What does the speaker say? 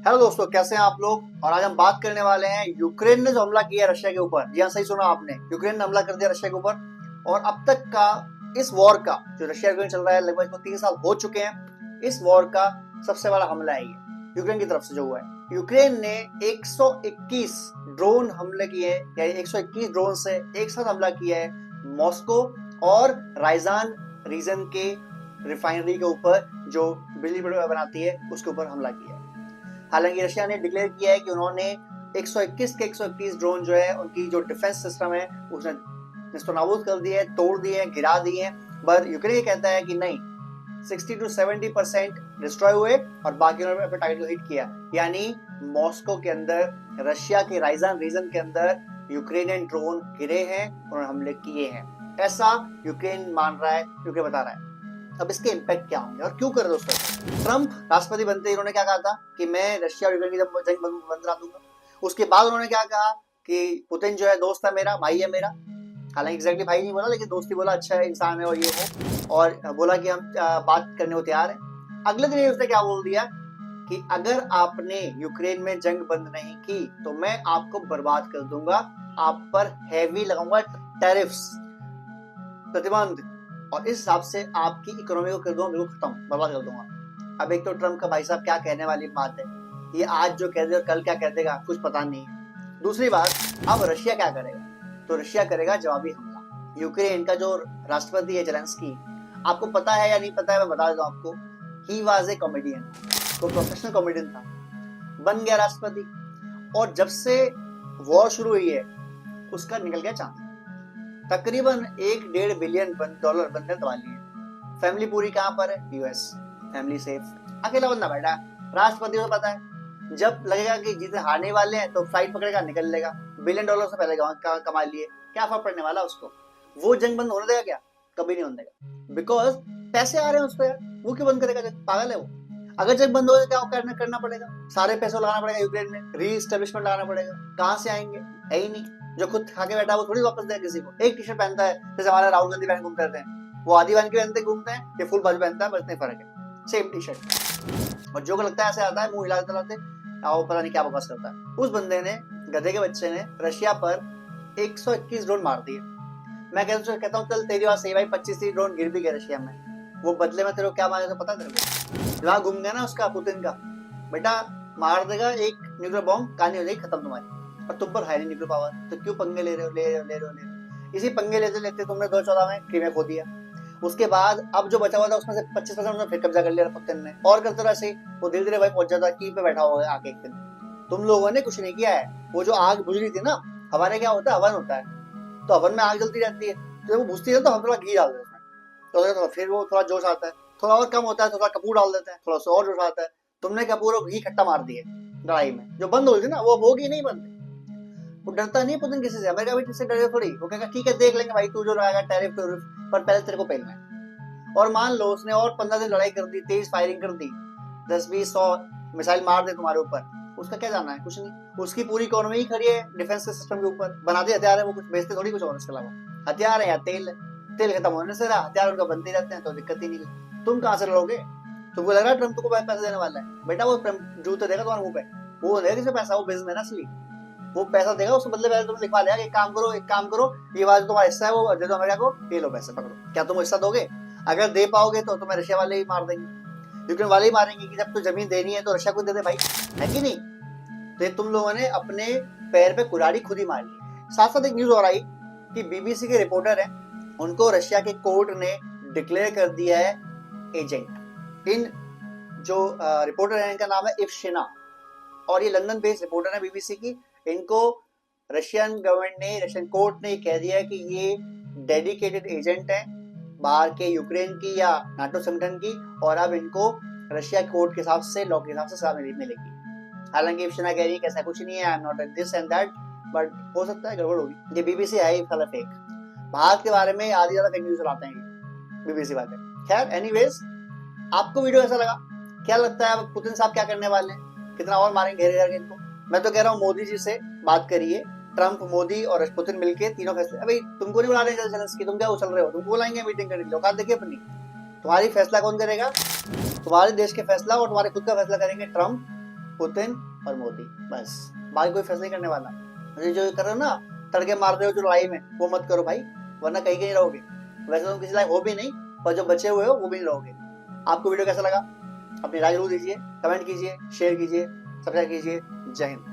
Hello दोस्तों, कैसे हैं आप लोग। और आज हम बात करने वाले हैं यूक्रेन ने जो हमला किया रशिया के ऊपर। जी हाँ, सही सुना आपने, यूक्रेन ने हमला कर दिया रशिया के ऊपर। और अब तक का इस वॉर का जो रशिया यूक्रेन चल रहा है, लगभग इसको 3 साल हो चुके हैं। इस वॉर का सबसे बड़ा हमला है ये यूक्रेन की तरफ से जो हुआ है। यूक्रेन ने 121 ड्रोन हमले किए, या 121 ड्रोन से एक साथ हमला किया है मॉस्को और राइजान रीजन के रिफाइनरी के ऊपर, जो बिजली बनाती है, उसके ऊपर हमला किया है। हालांकि रशिया ने डिक्लेयर किया है कि उन्होंने 121 के 121 ड्रोन जो है उनकी जो डिफेंस सिस्टम है उसने निस्तनाबूद कर दिए, तोड़ दिए, गिरा दिए। पर यूक्रेन कहता है कि नहीं, 60 to 70% डिस्ट्रॉय हुए और बाकी उन्होंने अपने टारगेट को हिट किया। यानी मॉस्को के अंदर, रशिया के राइजान रीजन के अंदर यूक्रेनियन ड्रोन गिरे हैं, उन्होंने हमले किए हैं, ऐसा यूक्रेन मान रहा है, यूक्रेन बता रहा है। अब इसके इम्पैक्ट क्या होंगे और क्यों कर रहे दोस्तों। ट्रंप राष्ट्रपति बनते ही इन्होंने क्या कहा था कि मैं रशिया और यूक्रेन की जंग बंद करा दूंगा। उसके बाद उन्होंने क्या कहा कि पुतिन जो है दोस्त है मेरा, भाई है मेरा। हालांकि एग्जैक्टली भाई नहीं बोला, लेकिन दोस्ती बोला, अच्छा इंसान है और ये वो, और बोला कि हम बात करने को तैयार है। अगले दिन उसने क्या बोल दिया कि अगर आपने यूक्रेन में जंग बंद नहीं की तो मैं आपको बर्बाद कर दूंगा, आप पर हैवी लगाऊंगा टैरिफ्स, प्रतिबंध, और इस हिसाब से आपकी इकोनॉमी को कर दूंगा बिल्कुल खत्म, बर्बाद कर दूंगा। अब एक तो ट्रम्प का भाई साहब क्या कहने वाली बात है, ये आज जो कह दे कल क्या कह देगा कुछ पता नहीं है। दूसरी बात, अब रशिया क्या करेगा, तो रशिया करेगा जवाबी हमला। यूक्रेन का जो राष्ट्रपति है जेलेंस्की, आपको पता है या नहीं पता है, मैं बता देता हूँ आपको। ही वाज ए कॉमेडियन, वो प्रोफेशनल कॉमेडियन था, बन गया राष्ट्रपति, और जब से वॉर शुरू हुई है उसका निकल गया चांद। तकरीबन 1.5 बिलियन डॉलर बंदे दबा लिए। फैमिली पूरी कहां पर है, यूएस, फैमिली सेफ, अकेला बंदा बैठा। राष्ट्रपति को पता है जब लगेगा कि जीते हारने वाले हैं तो फ्लाइट पकड़ेगा, निकल लेगा। बिलियन डॉलर से पहले कमा लिए, क्या फर्क पड़ने वाला उसको। वो जंग बंद होने देगा क्या, कभी नहीं होने देगा, बिकॉज पैसे आ रहे हैं उसको यार। वो क्यों बंद करेगा, पागल है वो। अगर जंग बंद हो जाए क्या करना पड़ेगा, सारे पैसे लगाना पड़ेगा यूक्रेन में, री एस्टेब्लिशमेंट लगाना पड़ेगा। कहां से आएंगे, है ही नहीं। जो खुद खा के बैठा वो थोड़ी वापस देगा किसी को। एक टी शर्ट पहनता है, जैसे हमारे राहुल गांधी पहन घूमते रहते हैं, वो आदि बहन के पहनते घूमते हैं, ये फुल बाजू पहनता है, बस इतना फर्क है, सेम टी शर्ट। और जो को लगता है ऐसे आता है मुंह हिलाते हिलाते, वो पता नहीं क्या बकवास करता है। उस बंदे ने, गधे के बच्चे ने, रशिया पर 121 ड्रोन मार दिए। मैं कहता हूँ चल तेरी बात सही भाई, 25 ड्रोन गिर भी गए रशिया में। वो बदले में तेरे को क्या मांगे तो पता तेरे को, जहाँ घूम गया ना उसका पुतिन का बेटा, मार देगा एक न्यूक्लियर बॉम्ब, कहानी हो जाएगी खत्म तुम्हारी। और तुम पर है नहीं न्यूक्लियर पावर, तो क्यों पंगे ले रहे हो। इसी पंगे लेते लेते तुमने 2014 में क्रीमिया खो दिया। उसके बाद अब जो बचा हुआ था उसमें से 25% फिर कब्जा कर लिया पुतिन ने, और करते रहा सही। वो धीरे धीरे भाई पहुंच जाता, की पे बैठा हुआ आके एक दिन। तुम लोगों ने कुछ नहीं किया है। वो जो आग बुझ रही थी ना, हमारे क्या होता है, हवन होता है, तो हवन में आग जलती रहती है, तो वो बुझती है तो हम थोड़ा घी डाल देते हैं, तो फिर वो थोड़ा जोश आता है। थोड़ा और कम होता है तो थोड़ा कपूर डाल देते हैं, थोड़ा सा और जोश आता है। तुमने कपूर और घी खट्टा मार दिए लड़ाई में, जो बंद हो गई थी ना वो होगी नहीं बंद। वो डरता नहीं पुतिन किसी से, अमेरिका भी किसी से डरे थोड़ी। वो कहेगा ठीक है देख लेंगे भाई, तू जो लगाएगा टैरिफ, पर पहले तेरे को पहनना है। और मान लो उसने और 15 दिन लड़ाई कर दी, तेज फायरिंग कर दी, 10-20-100 मिसाइल मार दे तुम्हारे ऊपर, उसका क्या जाना है, कुछ नहीं। उसकी पूरी इकोनॉमी ही खड़ी है डिफेंस के सिस्टम के ऊपर, बनाते हथियार है, वो कुछ बेचते थोड़ी कुछ और इसके अलावा। हथियार है या तेल, तेल खत्म होने से रहा, हथियार उनका बनते रहते हैं, तो दिक्कत ही नहीं। तुम कहां से लड़ोगे। तुमको लग रहा है ट्रम्प तुमको पैसा देने वाला है, बेटा वो जूते देगा तुम्हारे मुंह पे, वो देगा किसे पैसा, वो बिजनेस है असली, वो पैसा देगा। उसके बदले पहले तुमने लिखवा लिया कि एक काम करो, ये वाला तुम्हारा हिस्सा है वो दे दो अमेरिका को, ये लो पैसे पकड़ो। क्या तुम हिस्सा दोगे, अगर दे पाओगे तो तुम्हें रशिया वाले ही मार देंगे, यूक्रेन वाले ही मारेंगे कि जब तो जमीन देनी है तो रशिया को दे दे भाई, है कि नहीं। तो तुम लोगों ने अपने पैर पे कुल्हाड़ी खुद ही मार ली। साथ साथ एक न्यूज और आई कि बीबीसी के रिपोर्टर है, उनको रशिया के कोर्ट ने डिक्लेयर कर दिया है एजेंट। इन जो रिपोर्टर है इनका नाम है इफ्शिना, और ये लंदन बेस्ड रिपोर्टर है बीबीसी की। इनको रशियन गवर्नमेंट ने, रशियन कोर्ट ने कह दिया है कि ये डेडिकेटेड एजेंट है बाहर के यूक्रेन की या नाटो संगठन की, और अब इनको रशिया कोर्ट के हिसाब से, लॉ के हिसाब से सजा मिलेगी। हालांकि इफ्शिना कह रही है कि ऐसा कुछ नहीं है, I am not this and that, but हो सकता है गड़बड़ होगी। ये बीबीसी है ही फला फेक, भारत के बारे में आधी ज्यादा फेक न्यूज लाते हैं बीबीसी वाले। खैर एनीवेज, आपको वीडियो ऐसा लगा, क्या लगता है अब पुतिन साहब क्या करने वाले हैं, कितना और मारेंगे घेरे करके इनको। मैं तो कह रहा हूँ मोदी जी से बात करिए, ट्रम्प, मोदी और पुतिन मिलके तीनों फैसले। अभी तुमको नहीं बुला रहे जेलेंस्की, तुम क्या उछल रहे हो, तुमको बुलाएंगे मीटिंग करने के लिए, औकात देखिए अपनी। तुम्हारी फैसला कौन करेगा, तुम्हारे देश के फैसला और तुम्हारे खुद का फैसला करेंगे ट्रम्प पुतिन और मोदी, बस। बाकी कोई फैसला नहीं करने वाला। ये जो कर रहे हो ना, तड़के मार रहे हो जो लड़ाई में, वो मत करो भाई, वरना कहीं कहीं रहोगे। वैसे तुम किसी लायक हो भी नहीं, और जो बचे हुए हो वो भी नहीं रहोगे। आपको वीडियो कैसा लगा अपनी राय जरूर दीजिए, कमेंट कीजिए, शेयर कीजिए, सब्सक्राइब कीजिए। जय हिंद।